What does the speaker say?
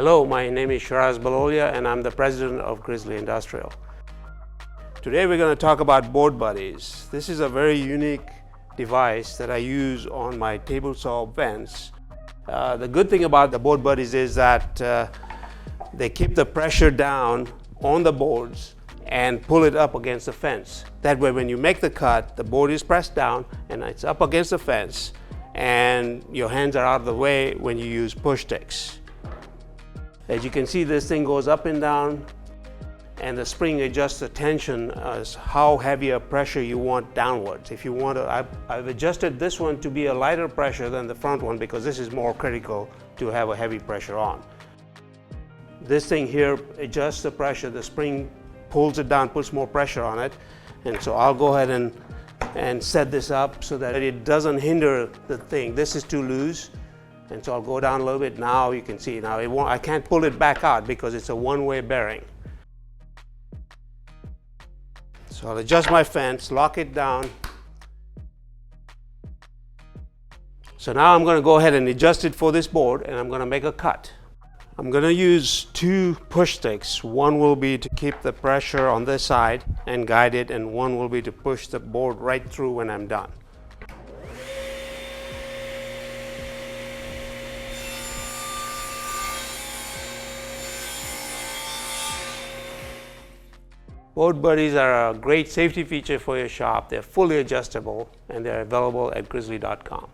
Hello, my name is Shiraz Balolia and I'm the president of Grizzly Industrial. Today we're going to talk about board buddies. This is a very unique device that I use on my table saw vents. The good thing about the board buddies is that they keep the pressure down on the boards and pull it up against the fence. That way when you make the cut, the board is pressed down and it's up against the fence and your hands are out of the way when you use push sticks. As you can see, this thing goes up and down and the spring adjusts the tension as how heavy a pressure you want downwards. If you want to, I've adjusted this one to be a lighter pressure than the front one because this is more critical to have a heavy pressure on. This thing here adjusts the pressure, the spring pulls it down, puts more pressure on it. And so I'll go ahead and set this up so that it doesn't hinder the thing. This is too loose. And so I'll go down a little bit. Now you can see, now I can't pull it back out because it's a one-way bearing. So I'll adjust my fence, lock it down. So now I'm going to go ahead and adjust it for this board and I'm going to make a cut. I'm going to use two push sticks. One will be to keep the pressure on this side and guide it, and one will be to push the board right through when I'm done. Board buddies are a great safety feature for your shop. They're fully adjustable and they're available at grizzly.com.